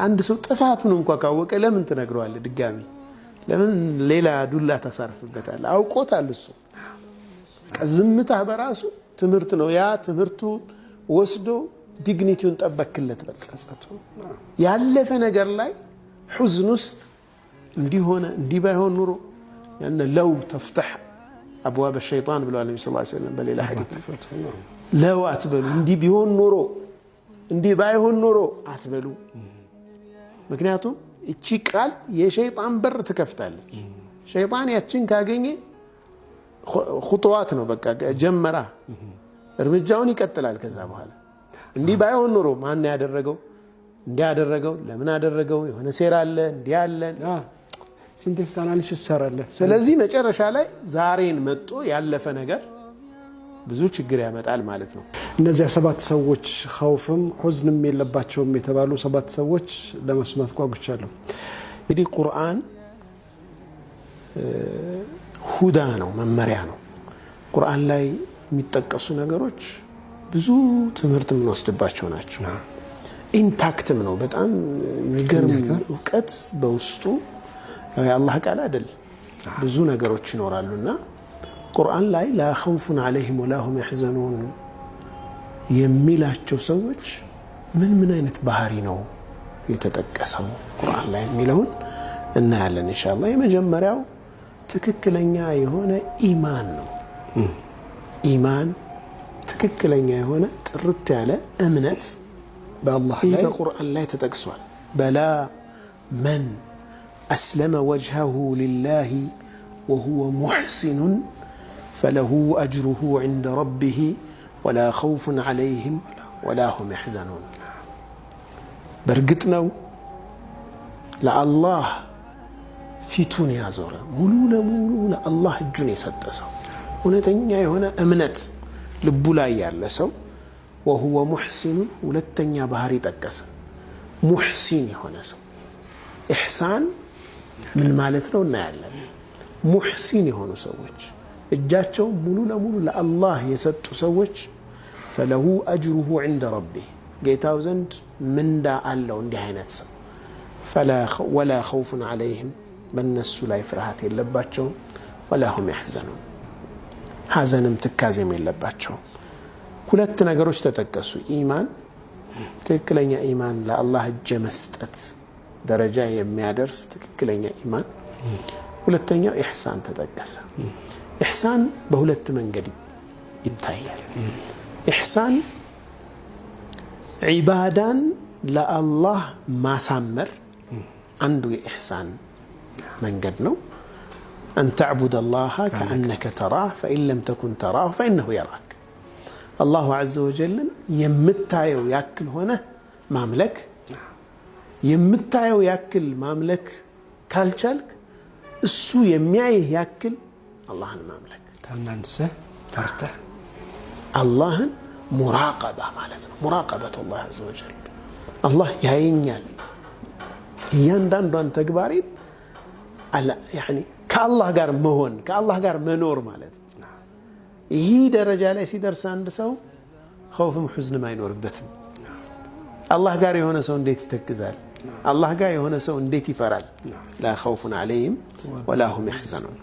አንድ ሰው ጥፋቱን እንኳን ካወቀ ለምን ትነግረዋለህ ድጋሚ? ለምን ሌላ ዱላ ታሳርፍበታለህ? አውቆታል እሱ። ዝምታ በራሱ ትምህርት ነው። ያ ትምህርቱ ወስዶ ዲግኒቲውን ጠበክለት። በጸጸቱ ያለፈ ነገር ላይ ሁዝን ውስጥ እንዲሆነ እንዲህ ባይሆን ኑሮ ያነ ለው ተፍተህ አብዋብ الشيطان ብለዋል ነብዩ ሰለላሁ ዐለይሂ ወሰለም በሌላ ሐዲስ። ለው አትበሉ፣ እንዲህ ቢሆን ኑሮ እንዲህ ባይሆን ኑሮ አትበሉ። ምክንያቱም እቺ ቃል የሸይጣን በር ትከፍታለች። ሸይጣን ያችን ካገኘ ኹጥዋት ነው በቃ ጀመራ፣ እርምጃውን ይቀጥላል። ከዛ በኋላ እንዲህ ባይሆን ኑሮ ማን ያደረገው? እንዲህ ያደረገው ለምን አደረገው? የሆነ ሴራ አለ፣ እንዲህ አለ፣ ሲንቴክስ አናሊሲስ ሰራለ። ስለዚህ መጨረሻ ላይ ዛሬን መጥቶ ያለፈ ነገር ብዙ ችግር ያመጣል ማለት ነው። እነዚያ 7 ሰዎች ኸውፍም ሁዝንም የለባቸውም የተባሉ 7 ሰዎች ለመስማት ጓጉቻለሁ። እንግዲህ ቁርአን ሁዳ ነው፣ መመሪያ ነው። ቁርአን ላይ የሚጠቀሱ ነገሮች ብዙ ትምህርት የምንወስድባቸው ናቸው። ኢንታክትም ነው። በጣም የሚገርም እውቀት በውስጡ የአላህ ቃል አይደል፣ ብዙ ነገሮች ይኖራሉና ቁርአን ላይ ላ ኸውፉን ዐለይሂም ወላ ሁም የሕዘኑን የሚላቸው ሰዎች ምን ምን አይነት ባህሪ ነው የተጠቀሰው ቁርአን ላይ የሚለውን እናያለን ኢንሻአላህ። የመጀመሪያው ትክክለኛ የሆነ ኢማን ነው። ኢማን ትክክለኛ የሆነ ጥርት ያለ እምነት በአላህ ላይ በቁርአን ላይ ተጠቅሷል። በላ መን أسلم وجهه لله وهو محسن فله أجره عند ربه ولا خوف عليهم ولا هم يحزنون. برقتنا لا الله في تونيا زورا مولونا مولونا الله الجني سدسه ونتنيا هنا أمنت لبولا يالسو وهو محسن ولتنيا بهاري تكسا محسن هنا سو إحسان من مالتنا ونعلم محسن هنا سوتش الجاتشو مولونا مولونا الله يسد سوتش فله أجره عند ربه جيتاو زند من دا الله وندي هينتسو ولا خوف عليهم بالنسو لا يفرحات يلباتشو ولا هم يحزنون حزنم تكازم يلباتشو ሁለት ነገሮች ተጠቀሱ። ኢማን ትክክለኛ ኢማን ለአላህ እጅ መስጠት ደረጃ የሚያደርስ ትክክለኛ ኢማን። ሁለተኛው ኢህሳን ተጠቀሰ። ኢህሳን በሁለት መንገድ ይታያል። ኢህሳን ዒባዳን ለአላህ ማሳመር አንዱ የኢህሳን መንገድ ነው። أن تعبد الله كأنك تراه فإن لم تكن تراه فإنه يراك. الله عز وجل يمتايو ياكل هنا مملك يمتايو ياكل مملك كالشالك السو يميايه ياكل الله المملك تننسى فرته الله مراقبة مالتنا مراقبة الله عز وجل. الله يعينيال يندان تكبارين على يعني كالله قار مهون كالله قار منور مالتنا ይሄ ደረጃ ላይ ሲደርስ አንድ ሰው ኸውፍም ሁዝንም አይኖርበትም። አላህ ጋር የሆነ ሰው እንዴት ይተክዛል? አላህ ጋር የሆነ ሰው እንዴት ይፈራል? ላ ኸውፉን ዐለይሂም ወላ ሁም የሕዘኑን።